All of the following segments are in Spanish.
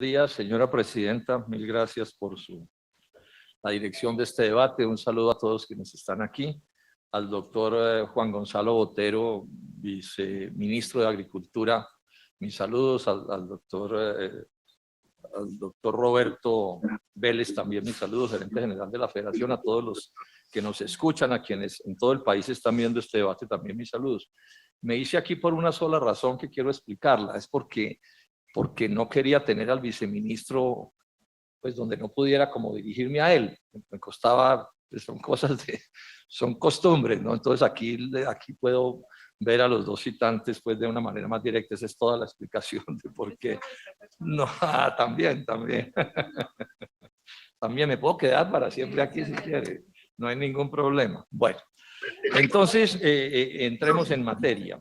Días, señora presidenta, mil gracias por la dirección de este debate. Un saludo a todos quienes están aquí, al doctor Juan Gonzalo Botero, viceministro de Agricultura. Mis saludos al doctor Roberto Vélez, también mis saludos, gerente general de la Federación, a todos los que nos escuchan, a quienes en todo el país están viendo este debate, también mis saludos. Me hice aquí por una sola razón que quiero explicarla, es porque no quería tener al viceministro, pues donde no pudiera como dirigirme a él. Me costaba, pues, son costumbres, ¿no? Entonces aquí puedo ver a los dos citantes pues de una manera más directa. Esa es toda la explicación de por qué. No, también. También me puedo quedar para siempre aquí si quiere. No hay ningún problema. Bueno, entonces entremos en materia.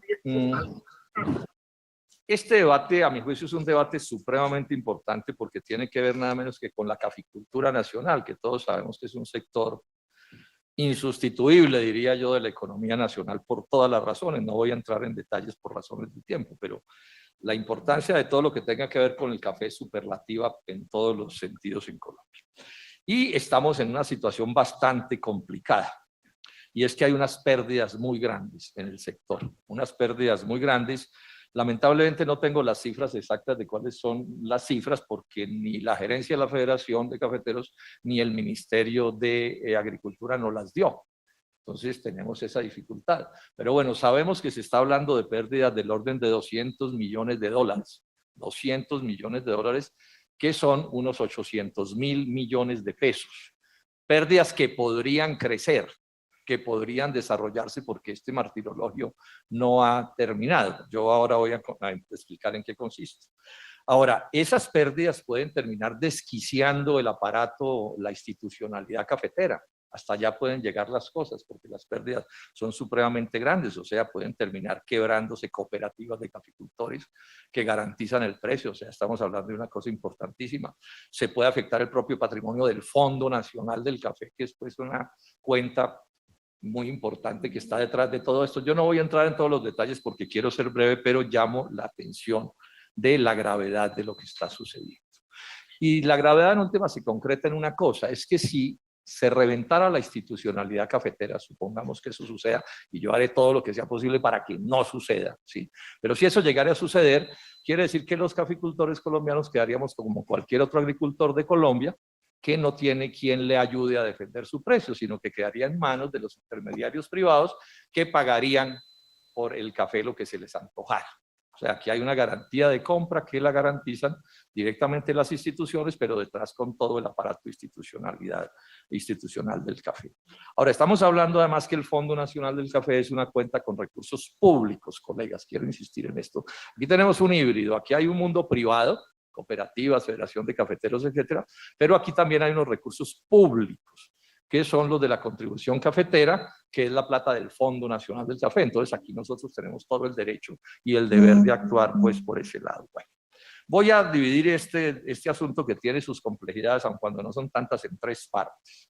Este debate, a mi juicio, es un debate supremamente importante porque tiene que ver nada menos que con la caficultura nacional, que todos sabemos que es un sector insustituible, diría yo, de la economía nacional por todas las razones. No voy a entrar en detalles por razones de tiempo, pero la importancia de todo lo que tenga que ver con el café es superlativa en todos los sentidos en Colombia. Y estamos en una situación bastante complicada. Y es que hay unas pérdidas muy grandes en el sector, unas pérdidas muy grandes. Lamentablemente no tengo las cifras exactas de cuáles son las cifras porque ni la gerencia de la Federación de Cafeteros ni el Ministerio de Agricultura nos las dio. Entonces tenemos esa dificultad. Pero bueno, sabemos que se está hablando de pérdidas del orden de $200 millones. 200 millones de dólares, que son unos 800.000 millones de pesos. Pérdidas que podrían crecer, que podrían desarrollarse porque este martirologio no ha terminado. Yo ahora voy a explicar en qué consiste. Ahora, esas pérdidas pueden terminar desquiciando el aparato, la institucionalidad cafetera. Hasta allá pueden llegar las cosas porque las pérdidas son supremamente grandes, o sea, pueden terminar quebrándose cooperativas de caficultores que garantizan el precio, o sea, estamos hablando de una cosa importantísima. Se puede afectar el propio patrimonio del Fondo Nacional del Café, que es pues una cuenta muy importante que está detrás de todo esto. Yo no voy a entrar en todos los detalles porque quiero ser breve, pero llamo la atención de la gravedad de lo que está sucediendo. Y la gravedad en última se concreta en una cosa, es que si se reventara la institucionalidad cafetera, supongamos que eso suceda, y yo haré todo lo que sea posible para que no suceda, ¿sí? Pero si eso llegara a suceder, quiere decir que los caficultores colombianos quedaríamos como cualquier otro agricultor de Colombia, que no tiene quien le ayude a defender su precio, sino que quedaría en manos de los intermediarios privados que pagarían por el café lo que se les antojara. O sea, aquí hay una garantía de compra que la garantizan directamente las instituciones, pero detrás con todo el aparato institucional del café. Ahora, estamos hablando además que el Fondo Nacional del Café es una cuenta con recursos públicos, colegas, quiero insistir en esto. Aquí tenemos un híbrido, aquí hay un mundo privado, cooperativas, Federación de Cafeteros, etcétera, pero aquí también hay unos recursos públicos, que son los de la contribución cafetera, que es la plata del Fondo Nacional del Café. Entonces aquí nosotros tenemos todo el derecho y el deber de actuar pues por ese lado. Bueno, voy a dividir este asunto que tiene sus complejidades, aun cuando no son tantas, en tres partes.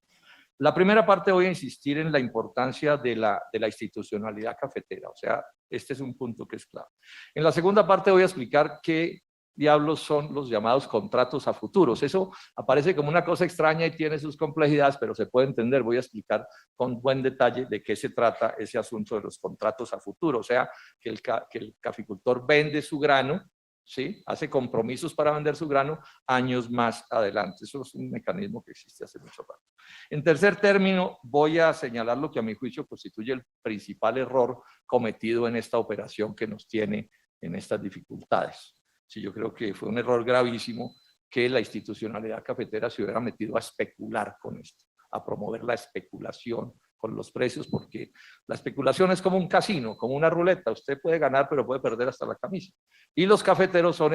La primera parte voy a insistir en la importancia de la institucionalidad cafetera, o sea, este es un punto que es clave. En la segunda parte voy a explicar qué diablos son los llamados contratos a futuros. Eso aparece como una cosa extraña y tiene sus complejidades, pero se puede entender. Voy a explicar con buen detalle de qué se trata ese asunto de los contratos a futuro. O sea, que el caficultor vende su grano, ¿sí? Hace compromisos para vender su grano años más adelante. Eso es un mecanismo que existe hace mucho rato. En tercer término, voy a señalar lo que a mi juicio constituye el principal error cometido en esta operación que nos tiene en estas dificultades. Sí, yo creo que fue un error gravísimo que la institucionalidad cafetera se hubiera metido a especular con esto, a promover la especulación con los precios, porque la especulación es como un casino, como una ruleta. Usted puede ganar, pero puede perder hasta la camisa. Y los cafeteros son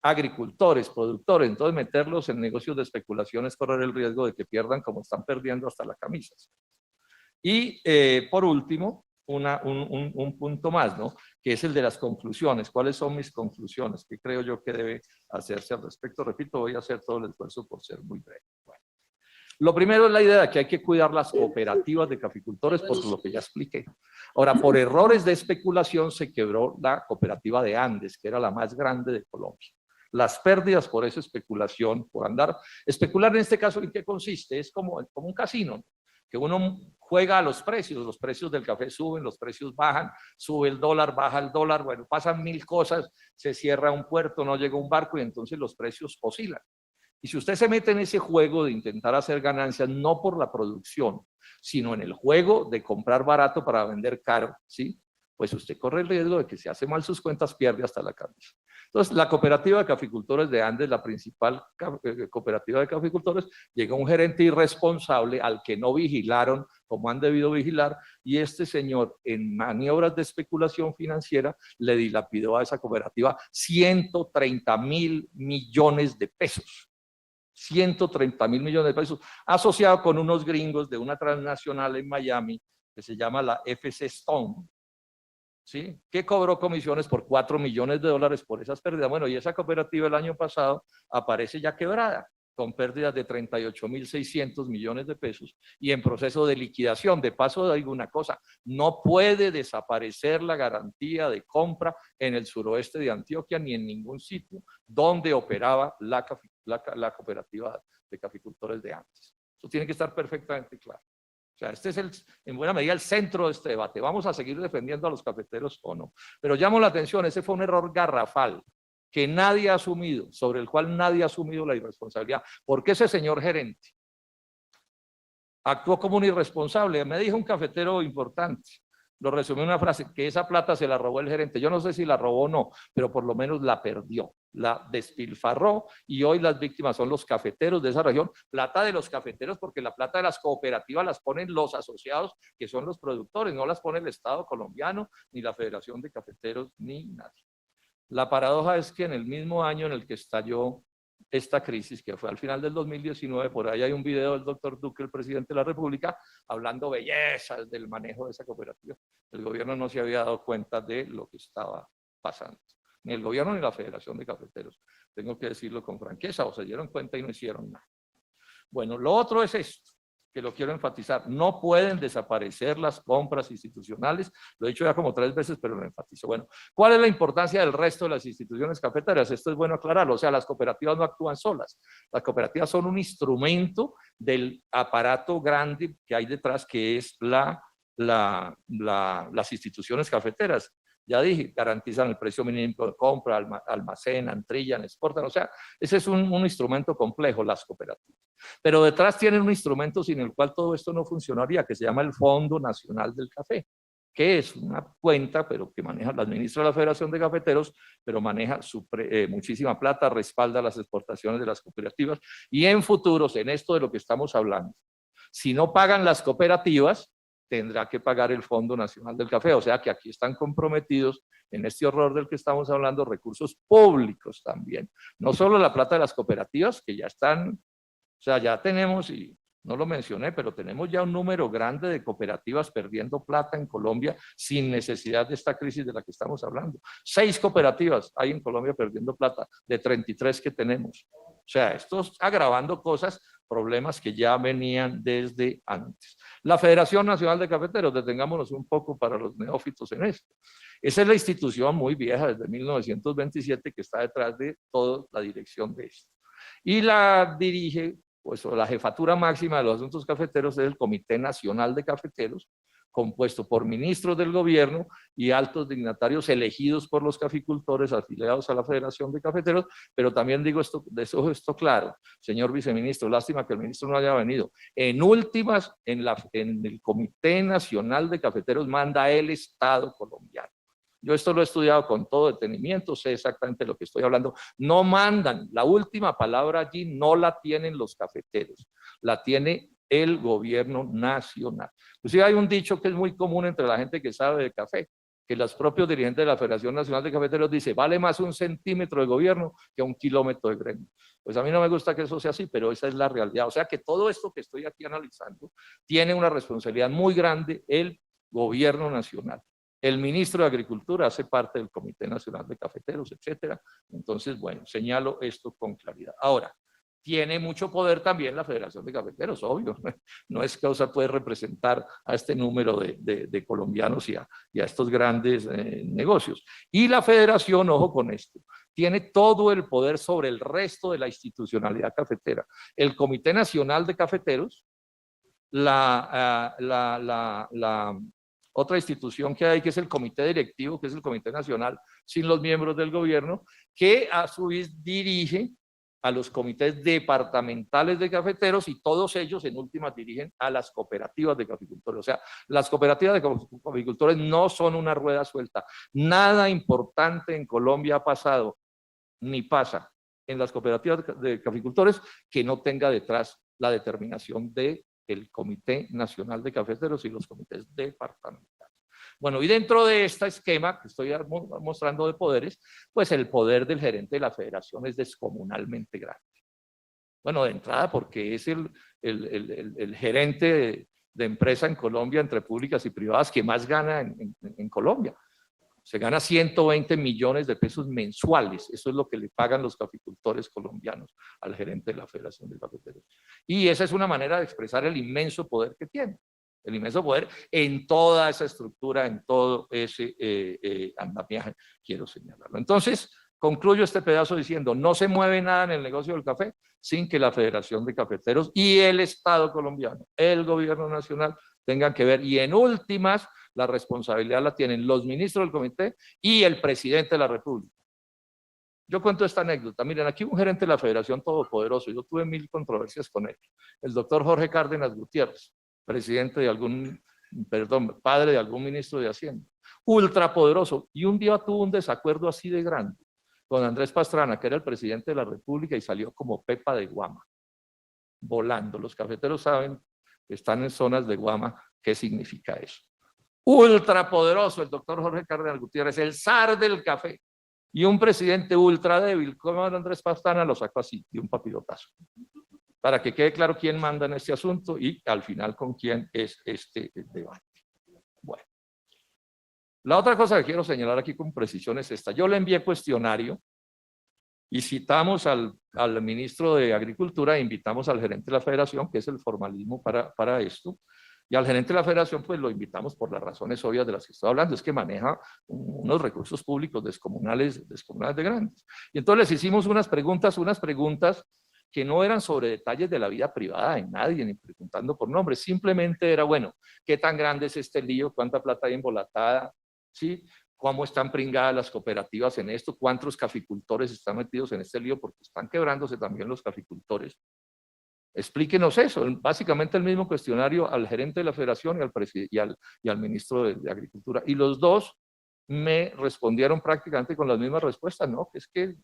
agricultores, productores. Entonces, meterlos en negocios de especulación es correr el riesgo de que pierdan como están perdiendo hasta la camisa. Y por último, un punto más, ¿no? Que es el de las conclusiones. ¿Cuáles son mis conclusiones? ¿Qué creo yo que debe hacerse al respecto? Repito, voy a hacer todo el esfuerzo por ser muy breve. Bueno. Lo primero es la idea de que hay que cuidar las cooperativas de caficultores, por lo que ya expliqué. Ahora, por errores de especulación se quebró la cooperativa de Andes, que era la más grande de Colombia. Las pérdidas por esa especulación, por andar, especular en este caso, ¿en qué consiste? Es como un casino, que uno juega a los precios del café suben, los precios bajan, sube el dólar, baja el dólar, bueno, pasan mil cosas, se cierra un puerto, no llega un barco y entonces los precios oscilan. Y si usted se mete en ese juego de intentar hacer ganancias, no por la producción, sino en el juego de comprar barato para vender caro, ¿sí? Pues usted corre el riesgo de que si hace mal sus cuentas pierde hasta la cabeza. Entonces, la cooperativa de caficultores de Andes, la principal cooperativa de caficultores, llega un gerente irresponsable al que no vigilaron como han debido vigilar, y este señor en maniobras de especulación financiera le dilapidó a esa cooperativa 130.000 millones de pesos. 130.000 millones de pesos, asociado con unos gringos de una transnacional en Miami que se llama la FC Stone, ¿sí? Que cobró comisiones por 4 millones de dólares por esas pérdidas. Bueno, y esa cooperativa el año pasado aparece ya quebrada, con pérdidas de 38.600 millones de pesos y en proceso de liquidación. De paso, digo una cosa, no puede desaparecer la garantía de compra en el suroeste de Antioquia ni en ningún sitio donde operaba la cooperativa de caficultores de antes. Eso tiene que estar perfectamente claro. O sea, este es en buena medida el centro de este debate. ¿Vamos a seguir defendiendo a los cafeteros o no? Pero llamo la atención, ese fue un error garrafal que nadie ha asumido, sobre el cual nadie ha asumido la irresponsabilidad. ¿Por qué ese señor gerente actuó como un irresponsable? Me dijo un cafetero importante, lo resumí en una frase, que esa plata se la robó el gerente. Yo no sé si la robó o no, pero por lo menos la perdió, la despilfarró, y hoy las víctimas son los cafeteros de esa región. Plata de los cafeteros, porque la plata de las cooperativas las ponen los asociados, que son los productores, no las pone el Estado colombiano, ni la Federación de Cafeteros, ni nadie. La paradoja es que en el mismo año en el que estalló esta crisis, que fue al final del 2019, por ahí hay un video del doctor Duque, el presidente de la República, hablando bellezas del manejo de esa cooperativa. El gobierno no se había dado cuenta de lo que estaba pasando. Ni el gobierno ni la Federación de Cafeteros. Tengo que decirlo con franqueza, o se dieron cuenta y no hicieron nada. Bueno, lo otro es esto, que lo quiero enfatizar. No pueden desaparecer las compras institucionales. Lo he dicho ya como 3 veces, pero lo enfatizo. Bueno, ¿cuál es la importancia del resto de las instituciones cafeteras? Esto es bueno aclararlo. O sea, las cooperativas no actúan solas. Las cooperativas son un instrumento del aparato grande que hay detrás, que es las instituciones cafeteras. Ya dije, garantizan el precio mínimo de compra, almacenan, trillan, exportan. O sea, ese es un instrumento complejo, las cooperativas. Pero detrás tienen un instrumento sin el cual todo esto no funcionaría, que se llama el Fondo Nacional del Café, que es una cuenta, pero que maneja, la administra la Federación de Cafeteros, pero maneja muchísima plata, respalda las exportaciones de las cooperativas, y en futuros, en esto de lo que estamos hablando, si no pagan las cooperativas, tendrá que pagar el Fondo Nacional del Café. O sea que aquí están comprometidos en este horror del que estamos hablando recursos públicos también. No solo la plata de las cooperativas, que ya están, o sea, ya tenemos, y no lo mencioné, pero tenemos ya un número grande de cooperativas perdiendo plata en Colombia sin necesidad de esta crisis de la que estamos hablando. 6 cooperativas hay en Colombia perdiendo plata de 33 que tenemos. O sea, esto es agravando cosas, problemas que ya venían desde antes. La Federación Nacional de Cafeteros, detengámonos un poco para los neófitos en esto. Esa es la institución muy vieja, desde 1927, que está detrás de toda la dirección de esto. Y la dirige, pues la jefatura máxima de los asuntos cafeteros es el Comité Nacional de Cafeteros, compuesto por ministros del gobierno y altos dignatarios elegidos por los caficultores afiliados a la Federación de Cafeteros, pero también digo esto, esto claro, señor viceministro, lástima que el ministro no haya venido. En últimas, en el Comité Nacional de Cafeteros manda el Estado colombiano. Yo esto lo he estudiado con todo detenimiento, sé exactamente lo que estoy hablando. No mandan, la última palabra allí no la tienen los cafeteros, la tiene el gobierno nacional. Inclusive hay un dicho que es muy común entre la gente que sabe de café, que los propios dirigentes de la Federación Nacional de Cafeteros dicen, vale más 1 centímetro de gobierno que 1 kilómetro de gremio. Pues a mí no me gusta que eso sea así, pero esa es la realidad. O sea que todo esto que estoy aquí analizando tiene una responsabilidad muy grande el gobierno nacional. El ministro de Agricultura hace parte del Comité Nacional de Cafeteros, etcétera. Entonces, bueno, señalo esto con claridad. Ahora, tiene mucho poder también la Federación de Cafeteros, obvio. No es que puede representar a este número de colombianos y a estos grandes negocios. Y la Federación, ojo con esto, tiene todo el poder sobre el resto de la institucionalidad cafetera. El Comité Nacional de Cafeteros, la otra institución que hay, que es el Comité Directivo, que es el Comité Nacional sin los miembros del gobierno, que a su vez dirige a los comités departamentales de cafeteros y todos ellos en últimas dirigen a las cooperativas de caficultores. O sea, las cooperativas de caficultores no son una rueda suelta. Nada importante en Colombia ha pasado, ni pasa en las cooperativas de caficultores que no tenga detrás la determinación del Comité Nacional de Cafeteros y los comités departamentales. Bueno, y dentro de este esquema que estoy mostrando de poderes, pues el poder del gerente de la federación es descomunalmente grande. Bueno, de entrada porque es el gerente de empresa en Colombia, entre públicas y privadas, que más gana en Colombia. Se gana 120 millones de pesos mensuales. Eso es lo que le pagan los caficultores colombianos al gerente de la Federación de Cafeteros. Y esa es una manera de expresar el inmenso poder que tiene. El inmenso poder en toda esa estructura, en todo ese andamiaje, quiero señalarlo. Entonces, concluyo este pedazo diciendo, no se mueve nada en el negocio del café sin que la Federación de Cafeteros y el Estado colombiano, el gobierno nacional, tengan que ver. Y en últimas, la responsabilidad la tienen los ministros del comité y el presidente de la República. Yo cuento esta anécdota. Miren, aquí un gerente de la Federación todopoderoso, yo tuve 1000 controversias con él, el doctor Jorge Cárdenas Gutiérrez, presidente de padre de algún ministro de Hacienda, ultrapoderoso, y un día tuvo un desacuerdo así de grande con Andrés Pastrana, que era el presidente de la República, y salió como Pepa de Guama, volando. Los cafeteros saben, están en zonas de Guama, ¿qué significa eso? Ultrapoderoso el doctor Jorge Cárdenas Gutiérrez, el zar del café, y un presidente ultra débil como Andrés Pastrana lo sacó así, de un papirotazo, para que quede claro quién manda en este asunto y al final con quién es este debate. Bueno, la otra cosa que quiero señalar aquí con precisión es esta. Yo le envié cuestionario y citamos al ministro de Agricultura e invitamos al gerente de la Federación, que es el formalismo para esto. Y al gerente de la Federación, pues lo invitamos por las razones obvias de las que estoy hablando, es que maneja unos recursos públicos descomunales de grandes. Y entonces les hicimos unas preguntas que no eran sobre detalles de la vida privada de nadie, ni preguntando por nombres, simplemente era, bueno, ¿qué tan grande es este lío? ¿Cuánta plata hay embolatada? ¿Sí? ¿Cómo están pringadas las cooperativas en esto? ¿Cuántos caficultores están metidos en este lío? Porque están quebrándose también los caficultores. Explíquenos eso, básicamente el mismo cuestionario al gerente de la Federación y al ministro de Agricultura. Y los dos me respondieron prácticamente con las mismas respuestas, ¿no? Que es que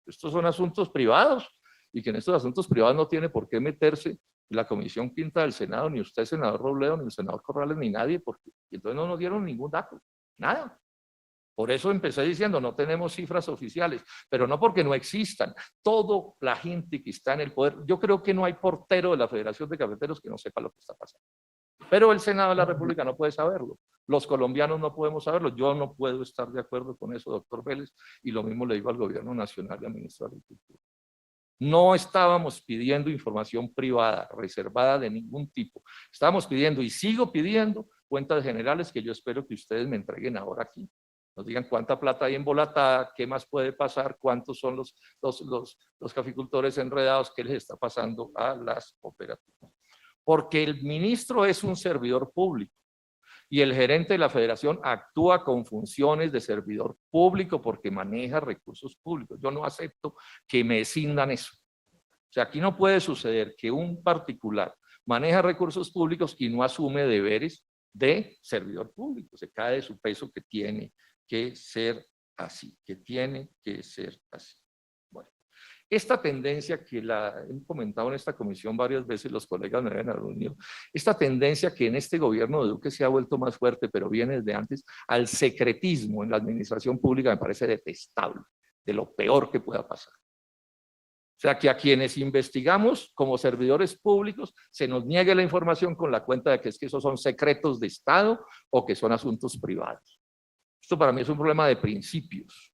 estos son asuntos privados y que en estos asuntos privados no tiene por qué meterse la Comisión Quinta del Senado, ni usted, senador Robledo, ni el senador Corrales, ni nadie, porque y entonces no nos dieron ningún dato, nada. Por eso empecé diciendo, no tenemos cifras oficiales, pero no porque no existan. Toda la gente que está en el poder, yo creo que no hay portero de la Federación de Cafeteros que no sepa lo que está pasando. Pero el Senado de la República no puede saberlo. Los colombianos no podemos saberlo. Yo no puedo estar de acuerdo con eso, doctor Vélez, y lo mismo le digo al gobierno nacional y al ministro de Agricultura. No estábamos pidiendo información privada, reservada de ningún tipo. Estábamos pidiendo, y sigo pidiendo, cuentas generales que yo espero que ustedes me entreguen ahora aquí. Nos digan cuánta plata hay embolatada, qué más puede pasar, cuántos son los caficultores enredados, qué les está pasando a las cooperativas. Porque el ministro es un servidor público y el gerente de la Federación actúa con funciones de servidor público porque maneja recursos públicos. Yo no acepto que me escindan eso. O sea, aquí no puede suceder que un particular maneja recursos públicos y no asume deberes de servidor público. Se cae de su peso que tiene que ser así, que tiene que ser así. Bueno, esta tendencia que la he comentado en esta comisión varias veces, los colegas me habían reunido, esta tendencia que en este gobierno de Duque se ha vuelto más fuerte, pero viene desde antes, al secretismo en la administración pública, me parece detestable, de lo peor que pueda pasar. O sea, que a quienes investigamos como servidores públicos se nos niegue la información con la cuenta de que es que esos son secretos de Estado o que son asuntos privados. Esto para mí es un problema de principios,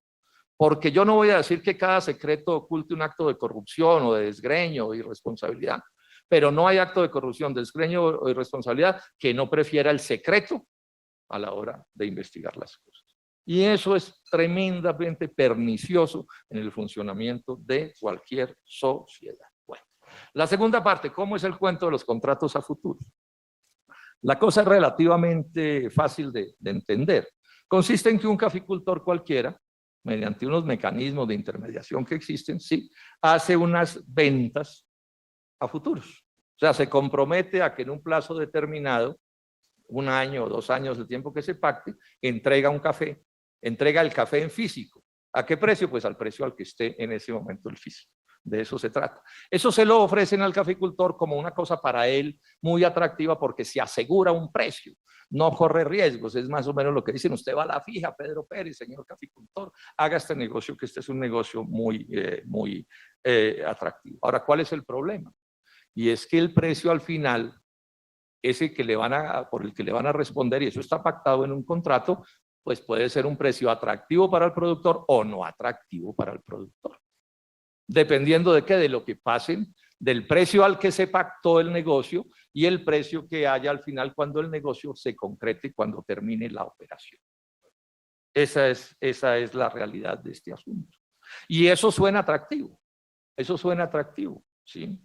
Porque yo no voy a decir que cada secreto oculte un acto de corrupción o de desgreño o irresponsabilidad, pero no hay acto de corrupción, desgreño o irresponsabilidad que no prefiera el secreto a la hora de investigar las cosas. Y eso es tremendamente pernicioso en el funcionamiento de cualquier sociedad. Bueno, la segunda parte, ¿cómo es el cuento de los contratos a futuro? La cosa es relativamente fácil de entender. Consiste en que un caficultor cualquiera, mediante unos mecanismos de intermediación que existen, sí, hace unas ventas a futuros. O sea, se compromete a que en un plazo determinado, 1 año o 2 años, el tiempo que se pacte, entrega un café, entrega el café en físico. ¿A qué precio? Pues al precio al que esté en ese momento el físico. De eso se trata. Eso se lo ofrecen al caficultor como una cosa para él muy atractiva porque se asegura un precio, no corre riesgos. Es más o menos lo que dicen: usted va a la fija, Pedro Pérez, señor caficultor, haga este negocio, que este es un negocio muy atractivo. Ahora, ¿cuál es el problema? Y es que el precio al final, ese que por el que le van a responder, y eso está pactado en un contrato, pues puede ser un precio atractivo para el productor o no atractivo para el productor. Dependiendo de qué, de lo que pasen, del precio al que se pactó el negocio y el precio que haya al final cuando el negocio se concrete, cuando termine la operación. Esa es la realidad de este asunto. Y eso suena atractivo, ¿sí?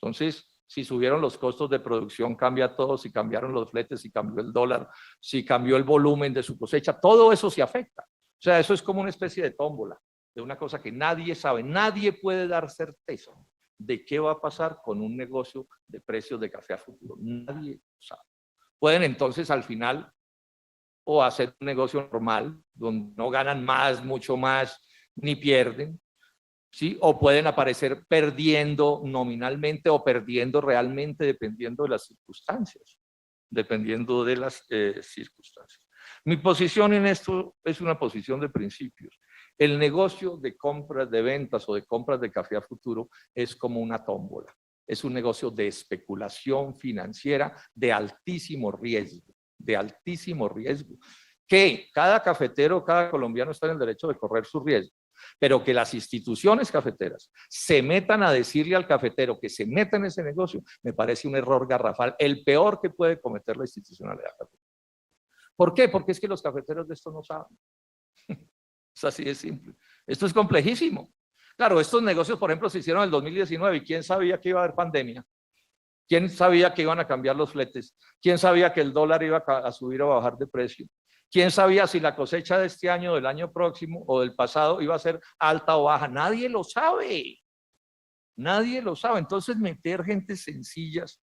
Entonces, si subieron los costos de producción, cambia todo. Si cambiaron los fletes, si cambió el dólar, si cambió el volumen de su cosecha, todo eso se afecta. O sea, eso es como una especie de tómbola, de una cosa que nadie sabe. Nadie puede dar certeza de qué va a pasar con un negocio de precios de café a futuro. Nadie sabe. Pueden entonces al final o hacer un negocio normal, donde no ganan más, mucho más, ni pierden, ¿sí? O pueden aparecer perdiendo nominalmente o perdiendo realmente, dependiendo de las circunstancias. Mi posición en esto es una posición de principios. El negocio de compras, de ventas o de compras de café a futuro es como una tómbola. Es un negocio de especulación financiera de altísimo riesgo, que cada cafetero, cada colombiano está en el derecho de correr su riesgo, pero que las instituciones cafeteras se metan a decirle al cafetero que se meta en ese negocio, me parece un error garrafal, el peor que puede cometer la institucionalidad cafetera. ¿Por qué? Porque es que los cafeteros de esto no saben. Es así de simple. Esto es complejísimo. Claro, estos negocios, por ejemplo, se hicieron en el 2019 y ¿quién sabía que iba a haber pandemia? ¿Quién sabía que iban a cambiar los fletes? ¿Quién sabía que el dólar iba a subir o a bajar de precio? ¿Quién sabía si la cosecha de este año, del año próximo o del pasado iba a ser alta o baja? Nadie lo sabe. Nadie lo sabe. Entonces, meter gente sencillas,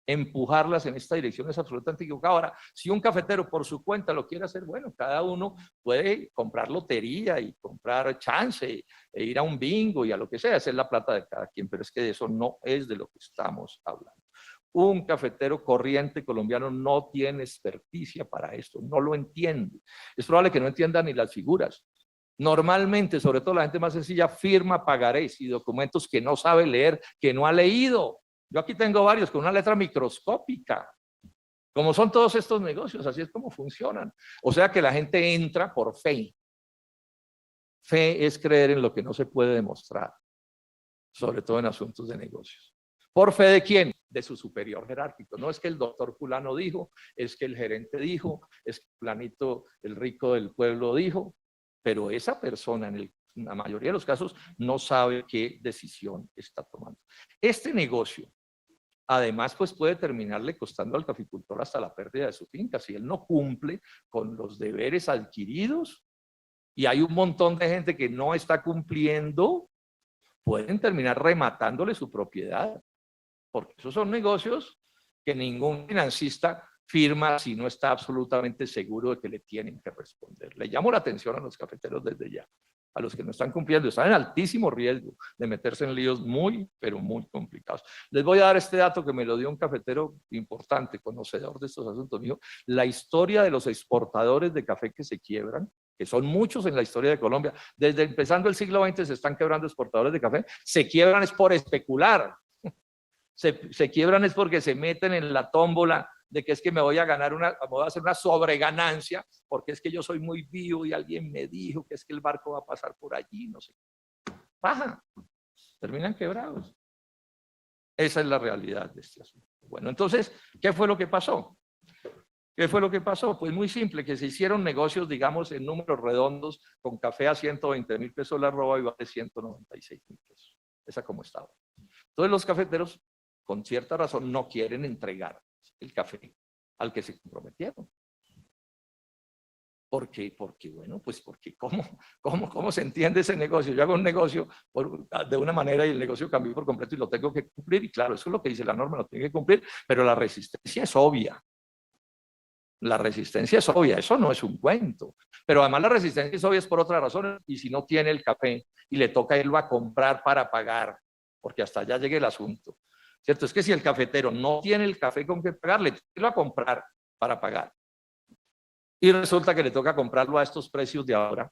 empujarlas en esta dirección es absolutamente equivocado. Ahora, si un cafetero por su cuenta lo quiere hacer, bueno, cada uno puede comprar lotería y comprar chance e ir a un bingo y a lo que sea, hacer la plata de cada quien, pero es que de eso no es de lo que estamos hablando. Un cafetero corriente colombiano no tiene experticia para esto, no lo entiende. Es probable que no entienda ni las figuras. Normalmente, sobre todo la gente más sencilla, firma pagarés y documentos que no sabe leer, que no ha leído. Yo aquí tengo varios con una letra microscópica. Como son todos estos negocios, así es como funcionan. O sea que la gente entra por fe. Fe es creer en lo que no se puede demostrar, sobre todo en asuntos de negocios. ¿Por fe de quién? De su superior jerárquico. No es que el doctor fulano dijo, es que el gerente dijo, es que fulanito, el rico del pueblo dijo, pero esa persona en la mayoría de los casos no sabe qué decisión está tomando. Este negocio, además, pues puede terminarle costando al caficultor hasta la pérdida de su finca si él no cumple con los deberes adquiridos, y hay un montón de gente que no está cumpliendo, pueden terminar rematándole su propiedad, porque esos son negocios que ningún financista firma si no está absolutamente seguro de que le tienen que responder. Le llamo la atención a los cafeteros desde ya, a los que no están cumpliendo, están en altísimo riesgo de meterse en líos muy, pero muy complicados. Les voy a dar este dato que me lo dio un cafetero importante, conocedor de estos asuntos. Dijo, la historia de los exportadores de café que se quiebran, que son muchos en la historia de Colombia, desde empezando el siglo XX se están quebrando exportadores de café, se quiebran es por especular. Se quiebran es porque se meten en la tómbola de que es que me voy a ganar me voy a hacer una sobreganancia, porque es que yo soy muy vivo y alguien me dijo que es que el barco va a pasar por allí, no sé. Baja, terminan quebrados. Esa es la realidad de este asunto. Bueno, entonces, ¿qué fue lo que pasó? ¿Qué fue lo que pasó? Pues muy simple, que se hicieron negocios, digamos, en números redondos, con café a 120.000 pesos la arroba y vale 196.000 pesos. Esa como estaba. Entonces los cafeteros, con cierta razón, no quieren entregar el café al que se comprometieron. ¿Por qué? Porque, bueno, pues porque ¿cómo se entiende ese negocio? Yo hago un negocio de una manera y el negocio cambió por completo y lo tengo que cumplir. Y claro, eso es lo que dice la norma, lo tiene que cumplir, pero la resistencia es obvia. La resistencia es obvia, eso no es un cuento. Pero además la resistencia es obvia es por otra razón. Y si no tiene el café y le toca irlo a comprar para pagar, porque hasta allá llegue el asunto, ¿cierto? Es que si el cafetero no tiene el café con que pagar, le toca irlo a comprar para pagar. Y resulta que le toca comprarlo a estos precios de ahora.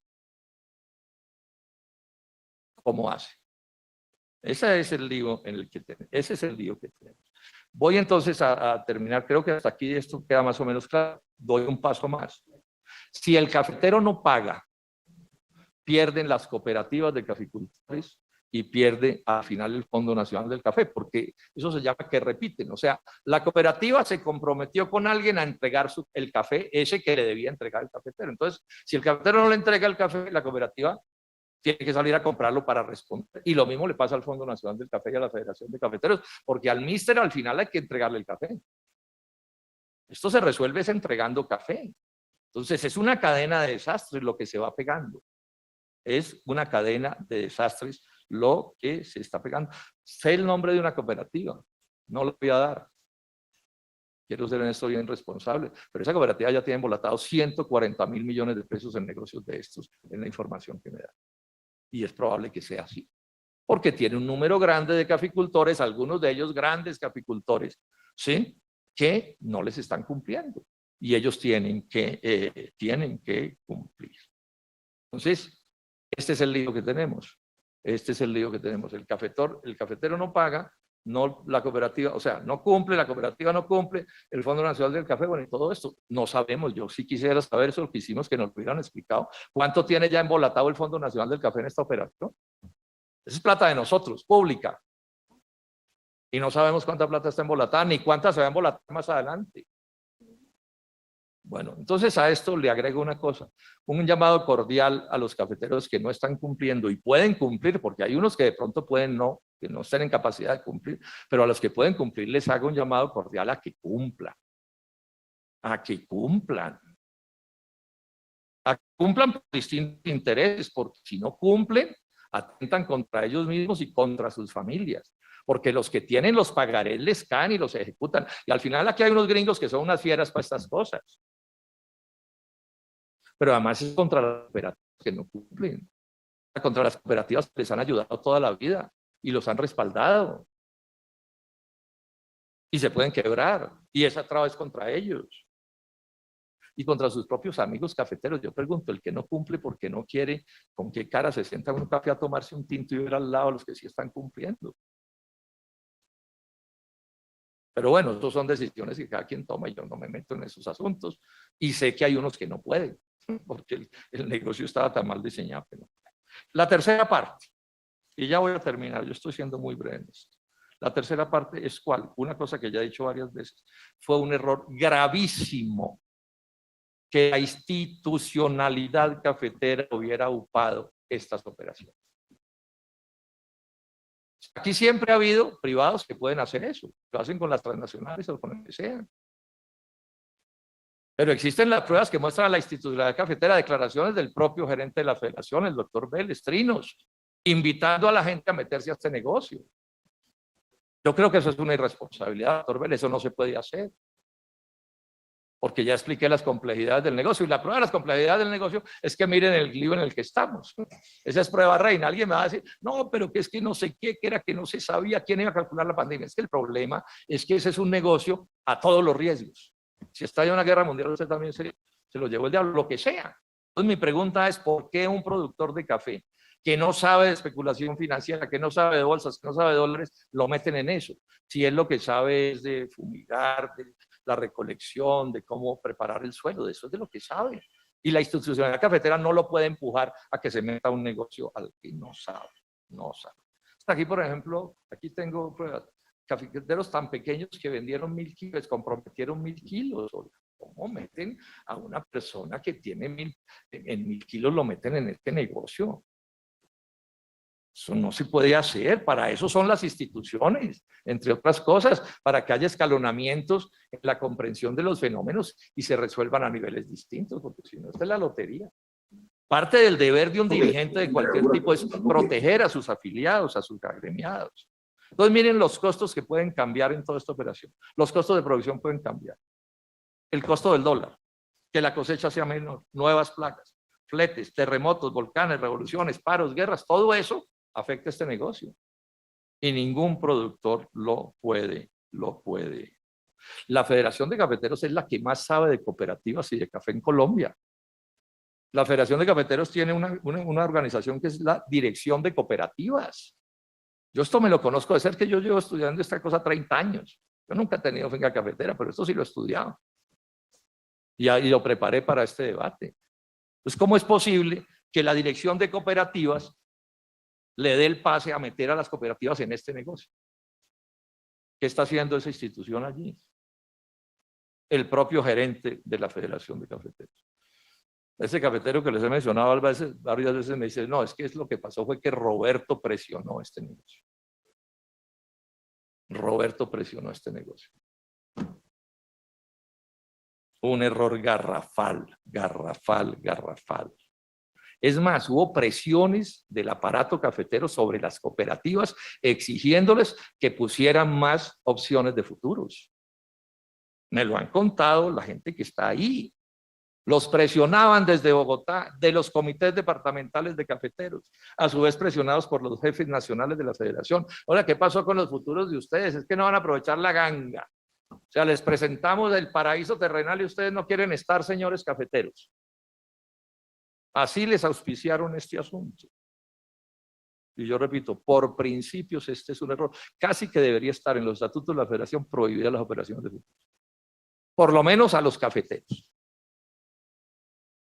¿Cómo hace? Ese es el lío en el que tenemos. Ese es el lío que tenemos. Voy entonces a terminar. Creo que hasta aquí esto queda más o menos claro. Doy un paso más. Si el cafetero no paga, pierden las cooperativas de caficultores y pierde al final el Fondo Nacional del Café, porque eso se llama que repiten. O sea, la cooperativa se comprometió con alguien a entregar el café, ese que le debía entregar el cafetero. Entonces, si el cafetero no le entrega el café, la cooperativa tiene que salir a comprarlo para responder. Y lo mismo le pasa al Fondo Nacional del Café y a la Federación de Cafeteros, porque al míster al final hay que entregarle el café. Esto se resuelve es entregando café. Entonces, es una cadena de desastres lo que se va pegando. Es una cadena de desastres lo que se está pegando. Sé el nombre de una cooperativa, no lo voy a dar. Quiero ser en esto bien responsable, pero esa cooperativa ya tiene embolatados 140.000 millones de pesos en negocios de estos, en la información que me da. Y es probable que sea así, porque tiene un número grande de caficultores, algunos de ellos grandes caficultores, ¿sí? Que no les están cumpliendo y ellos tienen que cumplir. Entonces, este es el lío que tenemos. Este es el lío que tenemos. El cafetero no paga, no la cooperativa, o sea, no cumple, la cooperativa no cumple, el Fondo Nacional del Café, bueno, y todo esto, no sabemos. Yo sí quisiera saber eso, lo que hicimos, que nos lo hubieran explicado. ¿Cuánto tiene ya embolatado el Fondo Nacional del Café en esta operación? Esa es plata de nosotros, pública. Y no sabemos cuánta plata está embolatada, ni cuánta se va a embolatar más adelante. Bueno, entonces a esto le agrego una cosa, un llamado cordial a los cafeteros que no están cumpliendo y pueden cumplir, porque hay unos que de pronto pueden que no estén en capacidad de cumplir, pero a los que pueden cumplir les hago un llamado cordial a que cumplan, a que cumplan por distintos intereses, porque si no cumplen, atentan contra ellos mismos y contra sus familias. Porque los que tienen los pagarés les caen y los ejecutan. Y al final aquí hay unos gringos que son unas fieras para estas cosas. Pero además es contra las cooperativas que no cumplen, contra las cooperativas que les han ayudado toda la vida y los han respaldado. Y se pueden quebrar. Y esa traba es contra ellos. Y contra sus propios amigos cafeteros. Yo pregunto, el que no cumple porque no quiere, ¿con qué cara se sienta en un café a tomarse un tinto y ver al lado a los que sí están cumpliendo? Pero bueno, estas son decisiones que cada quien toma y yo no me meto en esos asuntos. Y sé que hay unos que no pueden, porque el negocio estaba tan mal diseñado que no. La tercera parte, y ya voy a terminar, yo estoy siendo muy breve en esto. La tercera parte es ¿cuál? Una cosa que ya he dicho varias veces, fue un error gravísimo que la institucionalidad cafetera hubiera upado estas operaciones. Aquí siempre ha habido privados que pueden hacer eso, lo hacen con las transnacionales o con el que sean. Pero existen las pruebas que muestran a la institucionalidad cafetera, declaraciones del propio gerente de la federación, el doctor Vélez Trinos, invitando a la gente a meterse a este negocio. Yo creo que eso es una irresponsabilidad, doctor Vélez, eso no se puede hacer. Porque ya expliqué las complejidades del negocio y la prueba de las complejidades del negocio es que miren el lío en el que estamos. Esa es prueba reina. Alguien me va a decir, no, pero que es que no sé qué, que era que no se sabía quién iba a calcular la pandemia. Es que el problema es que ese es un negocio a todos los riesgos. Si estalla una guerra mundial, usted también se lo llevó el diablo, lo que sea. Entonces mi pregunta es, ¿por qué un productor de café que no sabe de especulación financiera, que no sabe de bolsas, que no sabe de dólares, lo meten en eso? Si él lo que sabe es de fumigar, la recolección, de cómo preparar el suelo, de eso es de lo que sabe. Y la institucionalidad cafetera no lo puede empujar a que se meta a un negocio al que no sabe, no sabe. Aquí, por ejemplo, aquí tengo pruebas. Cafeteros tan pequeños que vendieron 1000 kilos, comprometieron 1000 kilos. ¿Cómo meten a una persona que tiene 1000 kilos, lo meten en este negocio? Eso no se puede hacer, para eso son las instituciones, entre otras cosas, para que haya escalonamientos en la comprensión de los fenómenos y se resuelvan a niveles distintos, porque si no, esta es la lotería. Parte del deber de un dirigente de cualquier tipo es proteger a sus afiliados, a sus agremiados. Entonces miren los costos que pueden cambiar en toda esta operación. Los costos de producción pueden cambiar. El costo del dólar, que la cosecha sea menor, nuevas plagas, fletes, terremotos, volcanes, revoluciones, paros, guerras, todo eso afecta este negocio. Y ningún productor lo puede. La Federación de Cafeteros es la que más sabe de cooperativas y de café en Colombia. La Federación de Cafeteros tiene una organización que es la Dirección de Cooperativas. Yo esto me lo conozco de cerca, que yo llevo estudiando esta cosa 30 años. Yo nunca he tenido finca cafetera, pero esto sí lo he estudiado. Y lo preparé para este debate. Entonces, ¿cómo es posible que la Dirección de Cooperativas le dé el pase a meter a las cooperativas en este negocio? ¿Qué está haciendo esa institución allí? El propio gerente de la Federación de Cafeteros. Ese cafetero que les he mencionado varias veces me dice, no, es que lo que pasó fue que Roberto presionó este negocio. Roberto presionó este negocio. Un error garrafal. Es más, hubo presiones del aparato cafetero sobre las cooperativas exigiéndoles que pusieran más opciones de futuros. Me lo han contado la gente que está ahí. Los presionaban desde Bogotá, de los comités departamentales de cafeteros, a su vez presionados por los jefes nacionales de la federación. Ahora, ¿qué pasó con los futuros de ustedes? Es que no van a aprovechar la ganga. O sea, les presentamos el paraíso terrenal y ustedes no quieren estar, señores cafeteros. Así les auspiciaron este asunto. Y yo repito, por principios este es un error. Casi que debería estar en los estatutos de la federación prohibidas las operaciones de futuros. Por lo menos a los cafeteros.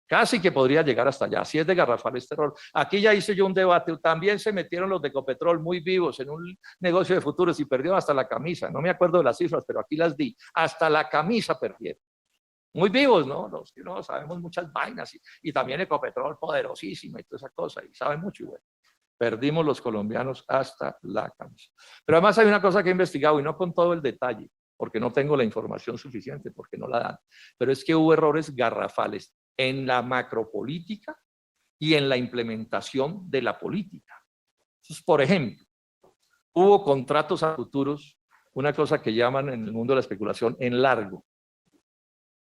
Casi que podría llegar hasta allá. Así es de garrafal este error. Aquí ya hice yo un debate. También se metieron los de Ecopetrol muy vivos en un negocio de futuros y perdieron hasta la camisa. No me acuerdo de las cifras, pero aquí las di. Hasta la camisa perdieron. Muy vivos, ¿no? Los que no sabemos muchas vainas. Y también Ecopetrol poderosísima y toda esa cosa. Y saben mucho. Y bueno, perdimos los colombianos hasta la camisa. Pero además hay una cosa que he investigado y no con todo el detalle, porque no tengo la información suficiente, porque no la dan. Pero es que hubo errores garrafales en la macropolítica y en la implementación de la política. Entonces, por ejemplo, hubo contratos a futuros, una cosa que llaman en el mundo de la especulación en largo.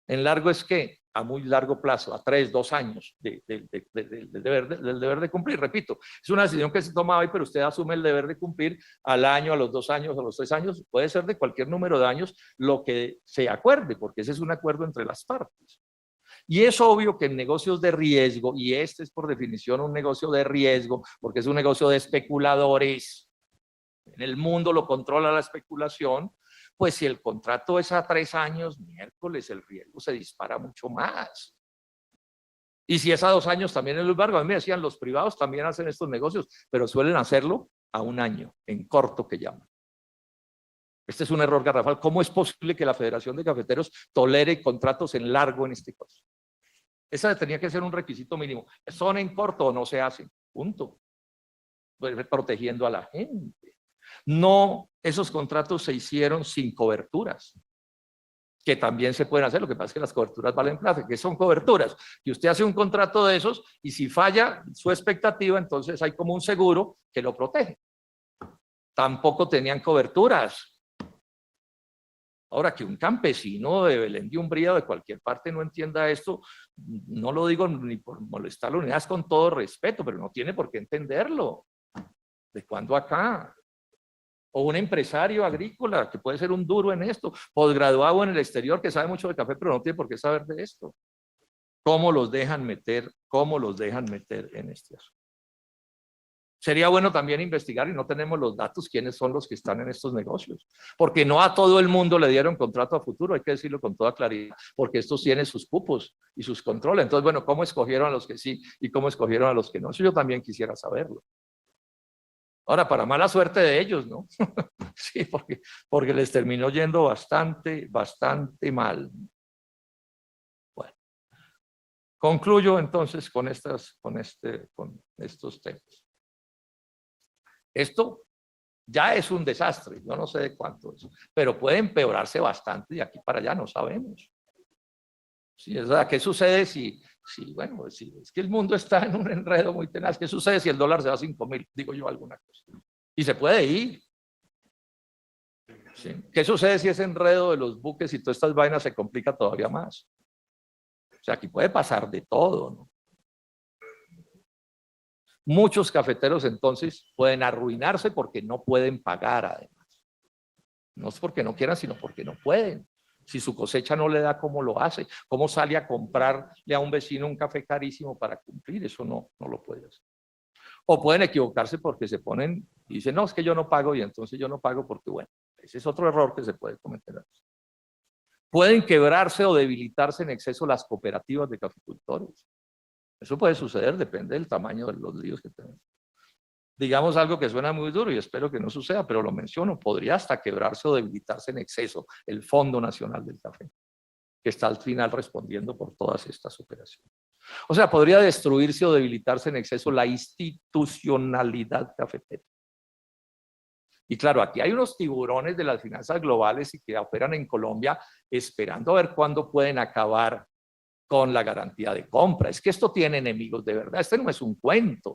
En largo es que a muy largo plazo, a 3, 2 años del deber de cumplir. Repito, es una decisión que se toma hoy, pero usted asume el deber de cumplir al año, a los 2 años, a los 3 años, puede ser de cualquier número de años lo que se acuerde, porque ese es un acuerdo entre las partes. Y es obvio que en negocios de riesgo, y este es por definición un negocio de riesgo, porque es un negocio de especuladores, en el mundo lo controla la especulación, pues si el contrato es a 3 años, miércoles, el riesgo se dispara mucho más. Y si es a 2 años, también es embargo. A mí me decían, los privados también hacen estos negocios, pero suelen hacerlo a 1 año, en corto que llaman. Este es un error garrafal. ¿Cómo es posible que la Federación de Cafeteros tolere contratos en largo en este caso? Esa tenía que ser un requisito mínimo. ¿Son en corto o no se hacen? Punto. Protegiendo a la gente. No, esos contratos se hicieron sin coberturas, que también se pueden hacer. Lo que pasa es que las coberturas valen plata. ¿Qué son coberturas? Que usted hace un contrato de esos y si falla su expectativa, entonces hay como un seguro que lo protege. Tampoco tenían coberturas. Ahora, que un campesino de Belén de Umbría o de cualquier parte no entienda esto, no lo digo ni por molestarlo, ni nada, es con todo respeto, pero no tiene por qué entenderlo. ¿De cuándo acá? O un empresario agrícola que puede ser un duro en esto, posgraduado en el exterior que sabe mucho de café, pero no tiene por qué saber de esto. ¿Cómo los dejan meter en este asunto? Sería bueno también investigar, y no tenemos los datos, quiénes son los que están en estos negocios, porque no a todo el mundo le dieron contrato a futuro, hay que decirlo con toda claridad, porque estos tienen sus cupos y sus controles. Entonces, bueno, ¿cómo escogieron a los que sí y cómo escogieron a los que no? Eso yo también quisiera saberlo. Ahora, para mala suerte de ellos, ¿no? Sí, porque les terminó yendo bastante mal. Bueno, concluyo entonces con estos temas. Esto ya es un desastre, yo no sé de cuánto es, pero puede empeorarse bastante de aquí para allá, no sabemos. Sí, o sea, ¿qué sucede bueno, es que el mundo está en un enredo muy tenaz? ¿Qué sucede si el dólar se va a 5.000? Digo yo alguna cosa. Y se puede ir. ¿Sí? ¿Qué sucede si ese enredo de los buques y todas estas vainas se complica todavía más? O sea, aquí puede pasar de todo, ¿no? Muchos cafeteros entonces pueden arruinarse porque no pueden pagar además. No es porque no quieran, sino porque no pueden. Si su cosecha no le da, ¿cómo lo hace? ¿Cómo sale a comprarle a un vecino un café carísimo para cumplir? Eso no lo puede hacer. O pueden equivocarse porque se ponen y dicen, no, es que yo no pago y entonces yo no pago porque, bueno, ese es otro error que se puede cometer. Pueden quebrarse o debilitarse en exceso las cooperativas de caficultores. Eso puede suceder, depende del tamaño de los líos que tenemos. Digamos algo que suena muy duro y espero que no suceda, pero lo menciono, podría hasta quebrarse o debilitarse en exceso el Fondo Nacional del Café, que está al final respondiendo por todas estas operaciones. O sea, podría destruirse o debilitarse en exceso la institucionalidad cafetera. Y claro, aquí hay unos tiburones de las finanzas globales y que operan en Colombia esperando a ver cuándo pueden acabar con la garantía de compra. Es que esto tiene enemigos de verdad, este no es un cuento.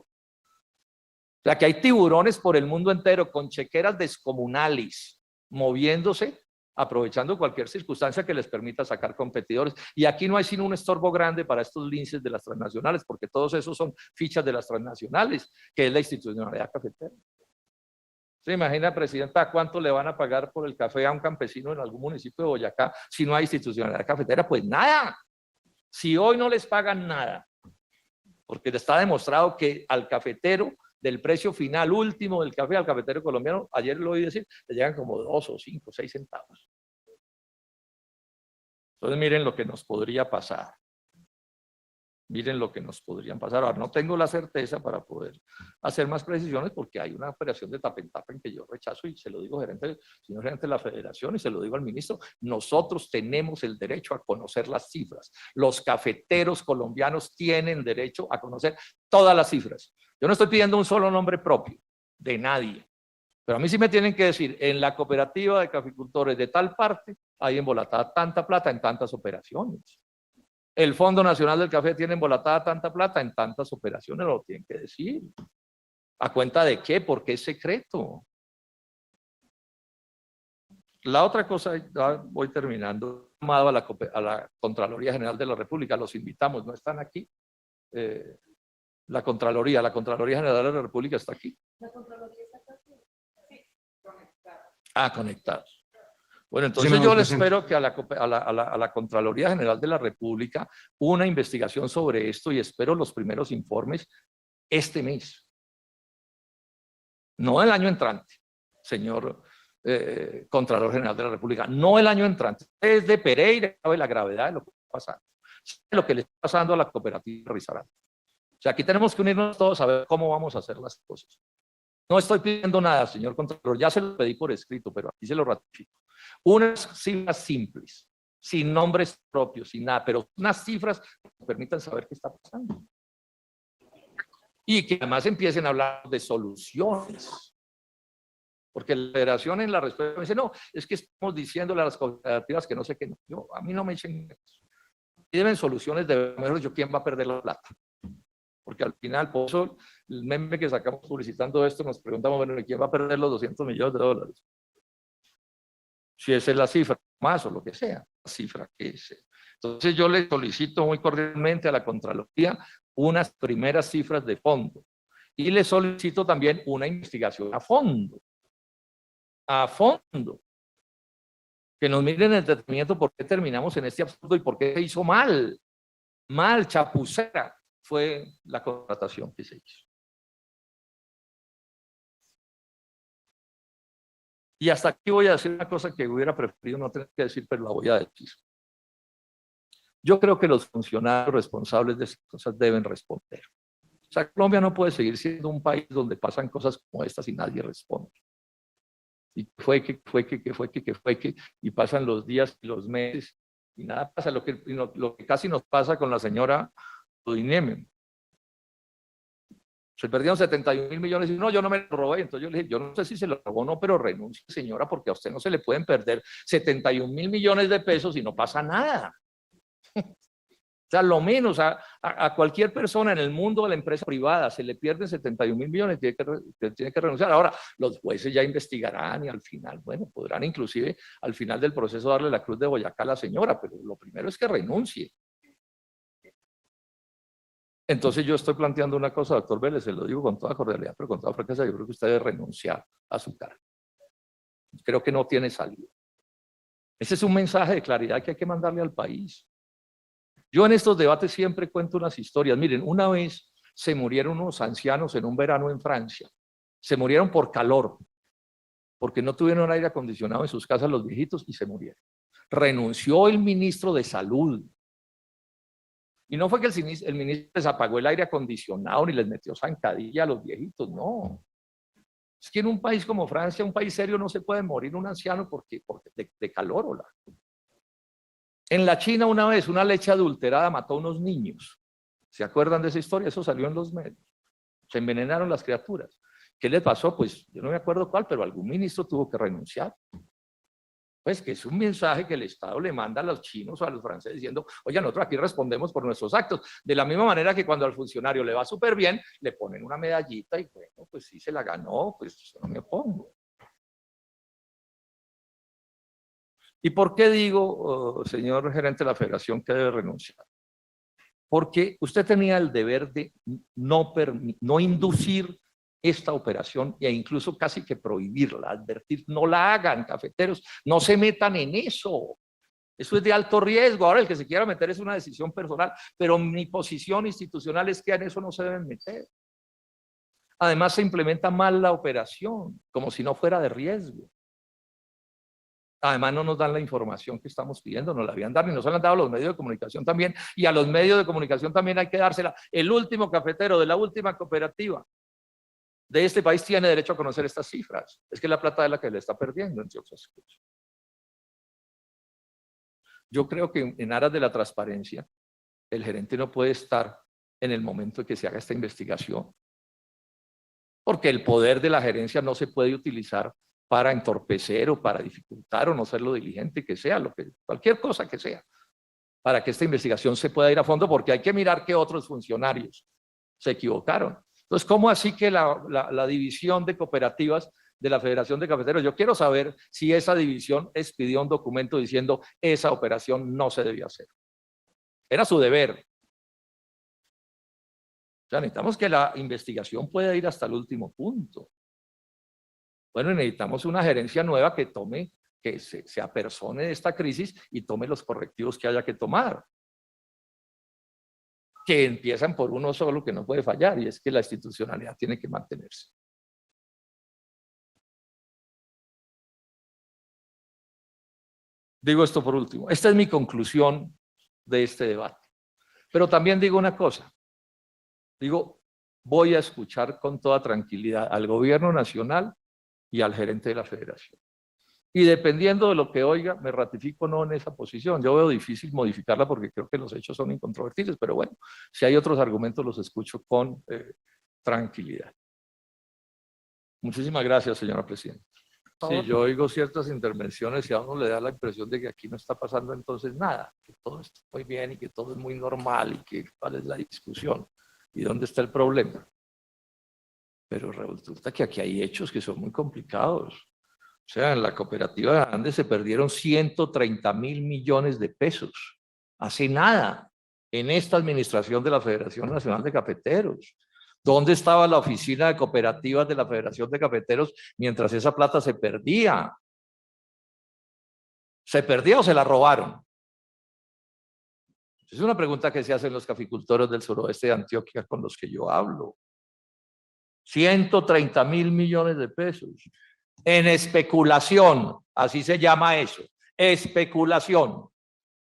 O sea, que hay tiburones por el mundo entero con chequeras descomunales, moviéndose, aprovechando cualquier circunstancia que les permita sacar competidores. Y aquí no hay sino un estorbo grande para estos linces de las transnacionales, porque todos esos son fichas de las transnacionales, que es la institucionalidad cafetera. ¿Se imagina, presidenta, cuánto le van a pagar por el café a un campesino en algún municipio de Boyacá si no hay institucionalidad cafetera? Pues nada. Si hoy no les pagan nada, porque está demostrado que al cafetero del precio final último del café, al cafetero colombiano, ayer lo oí decir, le llegan como 2 o 5 o 6 centavos. Entonces miren lo que nos podría pasar. Miren lo que nos podrían pasar. Ahora, no tengo la certeza para poder hacer más precisiones porque hay una operación de tapa en tapa en que yo rechazo y se lo digo señor gerente de la federación y se lo digo al ministro. Nosotros tenemos el derecho a conocer las cifras. Los cafeteros colombianos tienen derecho a conocer todas las cifras. Yo no estoy pidiendo un solo nombre propio de nadie, pero a mí sí me tienen que decir, en la cooperativa de caficultores de tal parte hay embolatada tanta plata en tantas operaciones. El Fondo Nacional del Café tiene embolatada tanta plata en tantas operaciones, lo tienen que decir. ¿A cuenta de qué? Porque es secreto. La otra cosa, ya voy terminando, llamado a la Contraloría General de la República, los invitamos, no están aquí. La Contraloría General de la República está aquí. La Contraloría está aquí. Sí, conectados. Ah, conectados. Bueno, entonces yo le espero que a la Contraloría General de la República una investigación sobre esto y espero los primeros informes este mes. No el año entrante, señor Contralor General de la República, no el año entrante. Es de Pereira, sabe la gravedad de lo que está pasando, lo que le está pasando a la cooperativa Risaralda. O sea, aquí tenemos que unirnos todos a ver cómo vamos a hacer las cosas. No estoy pidiendo nada, señor Contralor, ya se lo pedí por escrito, pero aquí se lo ratifico. Unas cifras simples, sin nombres propios, sin nada, pero unas cifras que permitan saber qué está pasando. Y que además empiecen a hablar de soluciones. Porque la federación en la respuesta me dice, no, es que estamos diciéndole a las cooperativas que no sé qué. No. Yo, a mí no me echen eso. Y deben soluciones de mejor, yo quién va a perder la plata. Porque al final, por eso, el meme que sacamos publicitando esto, nos preguntamos, bueno, ¿quién va a perder los 200 millones de dólares? Si esa es la cifra, más o lo que sea, la cifra que sea. Entonces yo le solicito muy cordialmente a la Contraloría unas primeras cifras de fondo y le solicito también una investigación a fondo, que nos miren el detenimiento por qué terminamos en este absurdo y por qué se hizo mal, chapucera fue la contratación que se hizo. Y hasta aquí voy a decir una cosa que hubiera preferido no tener que decir, pero la voy a decir. Yo creo que los funcionarios responsables de estas cosas deben responder. O sea, Colombia no puede seguir siendo un país donde pasan cosas como estas y nadie responde. Y y pasan los días y los meses y nada pasa. Lo que casi nos pasa con la señora Udineme. Se perdieron 71.000 millones y no, yo no me lo robé. Entonces yo le dije, yo no sé si se lo robó o no, pero renuncie, señora, porque a usted no se le pueden perder 71.000 millones de pesos y no pasa nada. O sea, lo menos a cualquier persona en el mundo de la empresa privada se le pierden 71.000 millones, tiene que renunciar. Ahora, los jueces ya investigarán y al final, bueno, podrán inclusive al final del proceso darle la cruz de Boyacá a la señora, pero lo primero es que renuncie. Entonces yo estoy planteando una cosa, doctor Vélez, se lo digo con toda cordialidad, pero con toda franqueza, yo creo que usted debe renunciar a su cargo. Creo que no tiene salida. Ese es un mensaje de claridad que hay que mandarle al país. Yo en estos debates siempre cuento unas historias. Miren, una vez se murieron unos ancianos en un verano en Francia. Se murieron por calor, porque no tuvieron aire acondicionado en sus casas los viejitos y se murieron. Renunció el ministro de Salud. Y no fue que el ministro les apagó el aire acondicionado ni les metió zancadilla a los viejitos, no. Es que en un país como Francia, un país serio, no se puede morir un anciano porque de calor o la. En la China una vez una leche adulterada mató a unos niños. ¿Se acuerdan de esa historia? Eso salió en los medios. Se envenenaron las criaturas. ¿Qué les pasó? Pues yo no me acuerdo cuál, pero algún ministro tuvo que renunciar. Pues que es un mensaje que el Estado le manda a los chinos o a los franceses diciendo, oye, nosotros aquí respondemos por nuestros actos. De la misma manera que cuando al funcionario le va súper bien, le ponen una medallita y bueno, pues sí se la ganó, pues yo no me opongo. ¿Y por qué digo, señor gerente de la federación, que debe renunciar? Porque usted tenía el deber de no inducir esta operación e incluso casi que prohibirla, advertir, no la hagan, cafeteros, no se metan en eso. Eso es de alto riesgo. Ahora el que se quiera meter es una decisión personal, pero mi posición institucional es que en eso no se deben meter. Además se implementa mal la operación, como si no fuera de riesgo. Además no nos dan la información que estamos pidiendo, nos la habían dado y nos la han dado a los medios de comunicación también, y a los medios de comunicación también hay que dársela. El último cafetero de la última cooperativa de este país tiene derecho a conocer estas cifras. Es que la plata es la que le está perdiendo, entre otras cosas. Yo creo que en aras de la transparencia, el gerente no puede estar en el momento en que se haga esta investigación, porque el poder de la gerencia no se puede utilizar para entorpecer o para dificultar o no ser lo diligente que sea, cualquier cosa que sea, para que esta investigación se pueda ir a fondo, porque hay que mirar que otros funcionarios se equivocaron. Entonces, ¿cómo así que la división de cooperativas de la Federación de Cafeteros, yo quiero saber si esa división expidió un documento diciendo esa operación no se debía hacer? Era su deber. O sea, necesitamos que la investigación pueda ir hasta el último punto. Bueno, necesitamos una gerencia nueva que se apersone de esta crisis y tome los correctivos que haya que tomar. Que empiezan por uno solo que no puede fallar, y es que la institucionalidad tiene que mantenerse. Digo esto por último. Esta es mi conclusión de este debate. Pero también digo una cosa. Digo, voy a escuchar con toda tranquilidad al gobierno nacional y al gerente de la federación. Y dependiendo de lo que oiga, me ratifico o no en esa posición. Yo veo difícil modificarla porque creo que los hechos son incontrovertibles, pero bueno, si hay otros argumentos los escucho con tranquilidad. Muchísimas gracias, señora presidenta. Sí, yo oigo ciertas intervenciones y a uno le da la impresión de que aquí no está pasando entonces nada, que todo está muy bien y que todo es muy normal y que cuál es la discusión y dónde está el problema. Pero resulta que aquí hay hechos que son muy complicados. O sea, en la cooperativa de Andes se perdieron 130.000 millones de pesos. Hace nada, en esta administración de la Federación Nacional de Cafeteros. ¿Dónde estaba la oficina de cooperativas de la Federación de Cafeteros mientras esa plata se perdía? ¿Se perdía o se la robaron? Es una pregunta que se hacen los caficultores del suroeste de Antioquia con los que yo hablo. 130.000 millones de pesos. en especulación, así se llama eso, especulación,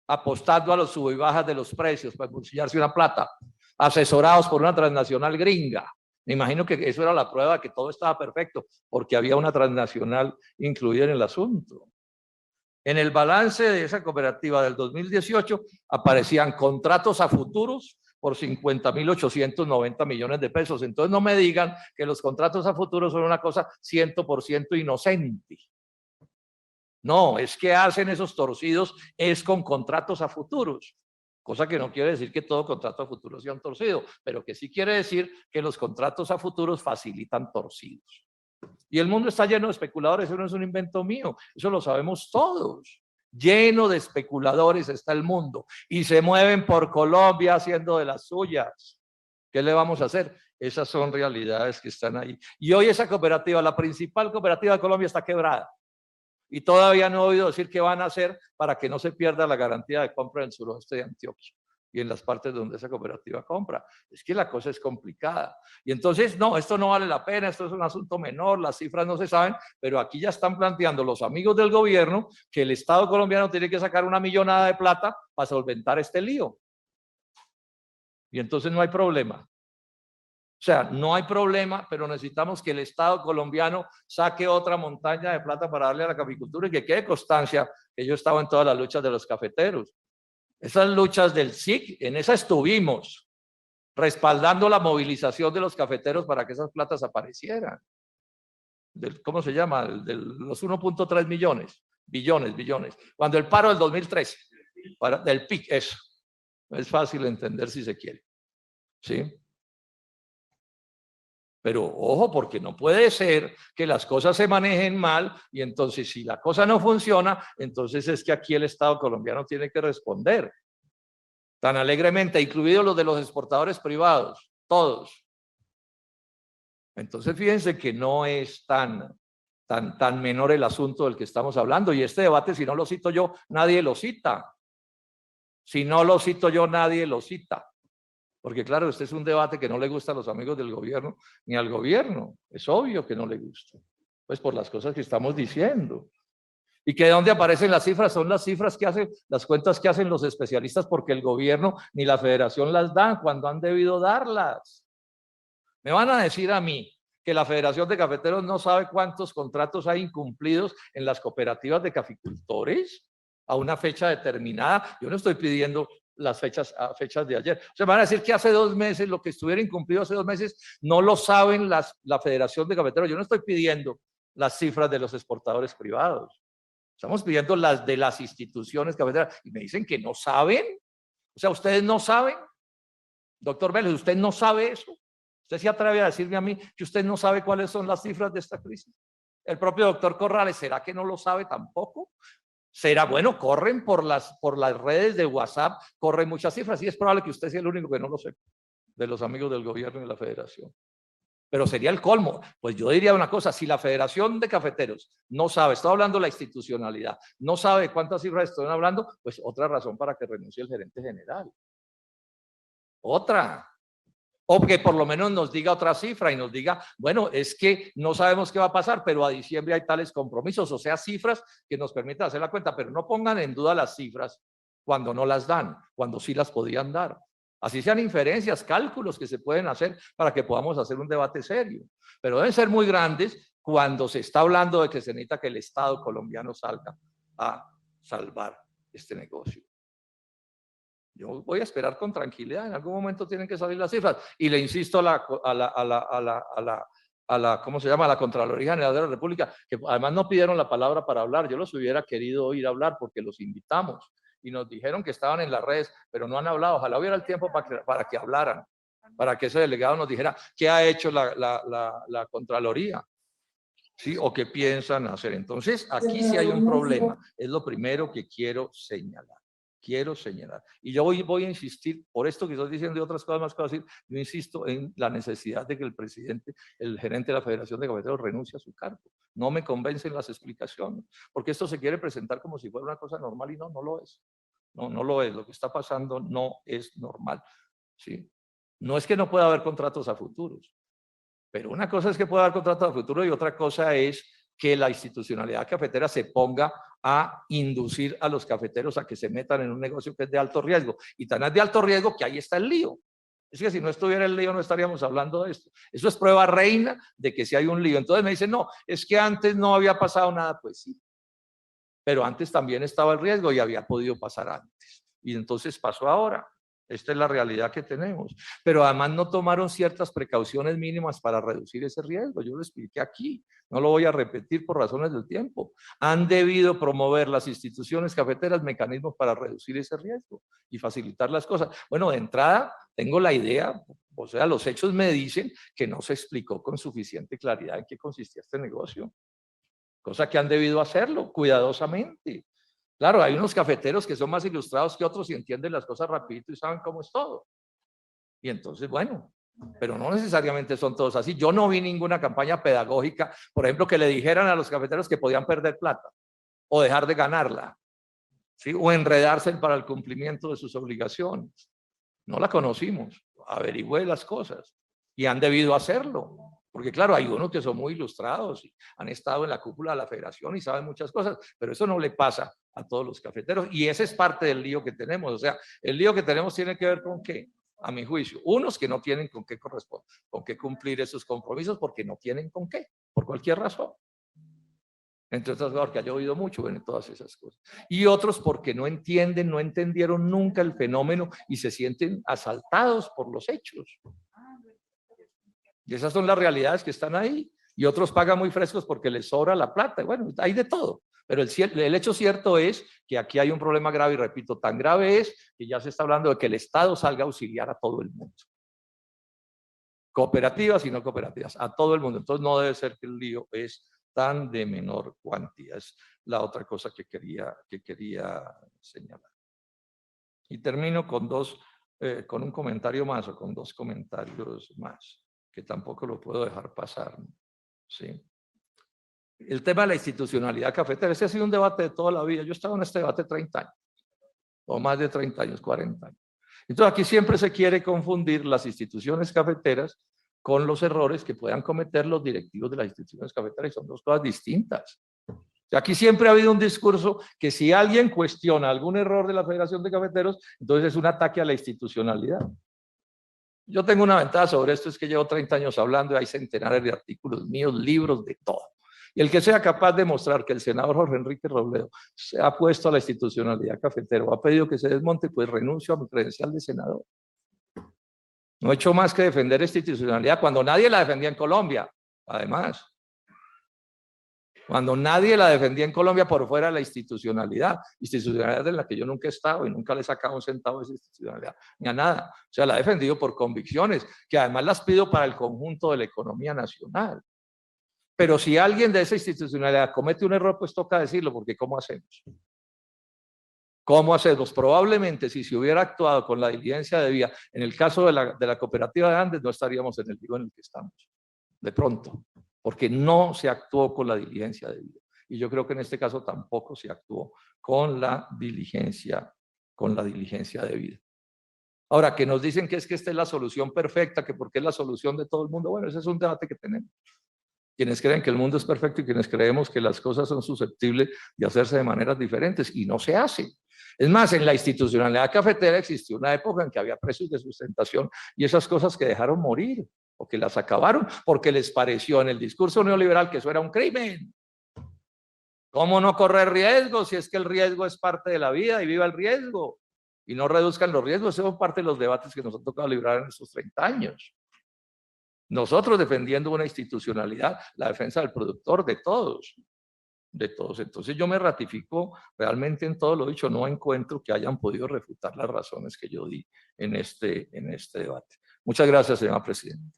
apostando a los sub y bajas de los precios para embolsillarse una plata, asesorados por una transnacional gringa. Me imagino que eso era la prueba de que todo estaba perfecto, porque había una transnacional incluida en el asunto. En el balance de esa cooperativa del 2018 aparecían contratos a futuros por 50.890 millones de pesos. Entonces no me digan que los contratos a futuros son una cosa 100% inocente. No, es que hacen esos torcidos es con contratos a futuros, cosa que no quiere decir que todo contrato a futuro sea un torcido, pero que sí quiere decir que los contratos a futuros facilitan torcidos. Y el mundo está lleno de especuladores, eso no es un invento mío, eso lo sabemos todos. Lleno de especuladores está el mundo y se mueven por Colombia haciendo de las suyas. ¿Qué le vamos a hacer? Esas son realidades que están ahí. Y hoy esa cooperativa, la principal cooperativa de Colombia, está quebrada. Y todavía no he oído decir qué van a hacer para que no se pierda la garantía de compra en el suroeste de Antioquia y en las partes donde esa cooperativa compra. Es que la cosa es complicada. Y entonces, no, esto no vale la pena, esto es un asunto menor, las cifras no se saben, pero aquí ya están planteando los amigos del gobierno que el Estado colombiano tiene que sacar una millonada de plata para solventar este lío. Y entonces no hay problema. O sea, no hay problema, pero necesitamos que el Estado colombiano saque otra montaña de plata para darle a la caficultura y que quede constancia que yo estaba en todas las luchas de los cafeteros. Esas luchas del SIC, en esas estuvimos, respaldando la movilización de los cafeteros para que esas platas aparecieran. ¿Cómo se llama? De los 1.3 billones. Cuando el paro del 2013, del PIC, eso. Es fácil entender si se quiere. ¿Sí? Pero ojo, porque no puede ser que las cosas se manejen mal y entonces si la cosa no funciona, entonces es que aquí el Estado colombiano tiene que responder. Tan alegremente, incluidos los de los exportadores privados, todos. Entonces fíjense que no es tan menor el asunto del que estamos hablando. Y este debate, si no lo cito yo, nadie lo cita. Si no lo cito yo, nadie lo cita. Porque claro, este es un debate que no le gusta a los amigos del gobierno ni al gobierno. Es obvio que no le gusta. Pues por las cosas que estamos diciendo. Y que de dónde aparecen las cifras, son las cifras que hacen, las cuentas que hacen los especialistas, porque el gobierno ni la federación las dan cuando han debido darlas. Me van a decir a mí que la Federación de Cafeteros no sabe cuántos contratos hay incumplidos en las cooperativas de caficultores a una fecha determinada. Yo no estoy pidiendo las fechas de ayer. O sea, van a decir que hace 2 meses, lo que estuviera incumplido hace 2 meses, no lo saben la Federación de Cafeteros. Yo no estoy pidiendo las cifras de los exportadores privados. Estamos pidiendo las de las instituciones cafeteras. Y me dicen que no saben. O sea, ¿ustedes no saben? Doctor Vélez, ¿usted no sabe eso? ¿Usted se atreve a decirme a mí que usted no sabe cuáles son las cifras de esta crisis? El propio doctor Corrales, ¿será que no lo sabe tampoco? Será, bueno, corren por las redes de WhatsApp, corren muchas cifras y es probable que usted sea el único que no lo sepa, de los amigos del gobierno y de la federación. Pero sería el colmo. Pues yo diría una cosa, si la Federación de Cafeteros no sabe, estoy hablando de la institucionalidad, no sabe cuántas cifras estoy hablando, pues otra razón para que renuncie el gerente general. Otra. O que por lo menos nos diga otra cifra y nos diga, bueno, es que no sabemos qué va a pasar, pero a diciembre hay tales compromisos, o sea, cifras que nos permitan hacer la cuenta, pero no pongan en duda las cifras cuando no las dan, cuando sí las podían dar. Así sean inferencias, cálculos que se pueden hacer para que podamos hacer un debate serio, pero deben ser muy grandes cuando se está hablando de que se necesita que el Estado colombiano salga a salvar este negocio. Yo voy a esperar con tranquilidad, en algún momento tienen que salir las cifras. Y le insisto a la ¿cómo se llama? A la Contraloría General de la República, que además no pidieron la palabra para hablar. Yo los hubiera querido oír hablar porque los invitamos y nos dijeron que estaban en las redes, pero no han hablado. Ojalá hubiera el tiempo para que hablaran, para que ese delegado nos dijera qué ha hecho la Contraloría. ¿Sí? O qué piensan hacer. Entonces, aquí sí hay un problema. Es lo primero que quiero señalar. Y yo voy a insistir, por esto que estoy diciendo y otras cosas más que decir, yo insisto en la necesidad de que el presidente, el gerente de la Federación de Cafeteros renuncie a su cargo. No me convencen las explicaciones, porque esto se quiere presentar como si fuera una cosa normal y no lo es. No lo es. Lo que está pasando no es normal. ¿Sí? No es que no pueda haber contratos a futuros, pero una cosa es que pueda haber contratos a futuro y otra cosa es que la institucionalidad cafetera se ponga a inducir a los cafeteros a que se metan en un negocio que es de alto riesgo. Y tan es de alto riesgo que ahí está el lío. Es que si no estuviera el lío no estaríamos hablando de esto. Eso es prueba reina de que si hay un lío. Entonces me dicen, no, es que antes no había pasado nada. Pues sí, pero antes también estaba el riesgo y había podido pasar antes. Y entonces pasó ahora. Esta es la realidad que tenemos. Pero además no tomaron ciertas precauciones mínimas para reducir ese riesgo. Yo lo expliqué aquí. No lo voy a repetir por razones del tiempo. Han debido promover las instituciones cafeteras mecanismos para reducir ese riesgo y facilitar las cosas. Bueno, de entrada tengo la idea, o sea, los hechos me dicen que no se explicó con suficiente claridad en qué consistía este negocio. Cosa que han debido hacerlo cuidadosamente. Claro, hay unos cafeteros que son más ilustrados que otros y entienden las cosas rapidito y saben cómo es todo. Y entonces, bueno, pero no necesariamente son todos así. Yo no vi ninguna campaña pedagógica, por ejemplo, que le dijeran a los cafeteros que podían perder plata o dejar de ganarla, ¿sí? O enredarse para el cumplimiento de sus obligaciones. No la conocimos, averigüé las cosas y han debido hacerlo. Porque claro, hay unos que son muy ilustrados y han estado en la cúpula de la federación y saben muchas cosas, pero eso no le pasa a todos los cafeteros y ese es parte del lío que tenemos. O sea, el lío que tenemos tiene que ver con qué, a mi juicio. Unos que no tienen con qué corresponder, con qué cumplir esos compromisos porque no tienen con qué, por cualquier razón. Entre otras cosas, porque ha llovido mucho en todas esas cosas. Y otros porque no entienden, no entendieron nunca el fenómeno y se sienten asaltados por los hechos. Y esas son las realidades que están ahí. Y otros pagan muy frescos porque les sobra la plata. Bueno, hay de todo. Pero el hecho cierto es que aquí hay un problema grave y repito, tan grave es que ya se está hablando de que el Estado salga a auxiliar a todo el mundo. Cooperativas y no cooperativas, a todo el mundo. Entonces no debe ser que el lío es tan de menor cuantía. Es la otra cosa que quería señalar. Y termino con con un comentario más o con dos comentarios más, que tampoco lo puedo dejar pasar, ¿sí? El tema de la institucionalidad cafetera, ese ha sido un debate de toda la vida. Yo he estado en este debate 30 años, o más de 30 años, 40 años. Entonces aquí siempre se quiere confundir las instituciones cafeteras con los errores que puedan cometer los directivos de las instituciones cafeteras y son dos cosas distintas. Aquí siempre ha habido un discurso que si alguien cuestiona algún error de la Federación de Cafeteros, entonces es un ataque a la institucionalidad. Yo tengo una ventaja sobre esto, es que llevo 30 años hablando y hay centenares de artículos míos, libros, de todo. Y el que sea capaz de mostrar que el senador Jorge Enrique Robledo se ha puesto a la institucionalidad cafetera o ha pedido que se desmonte, pues renuncio a mi credencial de senador. No he hecho más que defender esta institucionalidad cuando nadie la defendía en Colombia, además. Cuando nadie la defendía en Colombia por fuera de la institucionalidad en la que yo nunca he estado y nunca le he sacado un centavo de esa institucionalidad, ni a nada. O sea, la he defendido por convicciones, que además las pido para el conjunto de la economía nacional. Pero si alguien de esa institucionalidad comete un error, pues toca decirlo, porque ¿cómo hacemos? ¿Cómo hacemos? Probablemente si se hubiera actuado con la diligencia debida, en el caso de la cooperativa de Andes, no estaríamos en el lío en el que estamos, de pronto, porque no se actuó con la diligencia debida. Y yo creo que en este caso tampoco se actuó con la diligencia debida. Ahora, que nos dicen que esta es la solución perfecta, que porque es la solución de todo el mundo, bueno, ese es un debate que tenemos. Quienes creen que el mundo es perfecto y quienes creemos que las cosas son susceptibles de hacerse de maneras diferentes, y no se hace. Es más, en la institucionalidad cafetera existió una época en que había precios de sustentación y esas cosas que dejaron morir o que las acabaron porque les pareció en el discurso neoliberal que eso era un crimen. ¿Cómo no correr riesgo si es que el riesgo es parte de la vida y viva el riesgo? Y no reduzcan los riesgos, eso es parte de los debates que nos ha tocado librar en estos 30 años. Nosotros defendiendo una institucionalidad, la defensa del productor, de todos. Entonces yo me ratifico realmente en todo lo dicho, no encuentro que hayan podido refutar las razones que yo di en este debate. Muchas gracias, señora presidenta.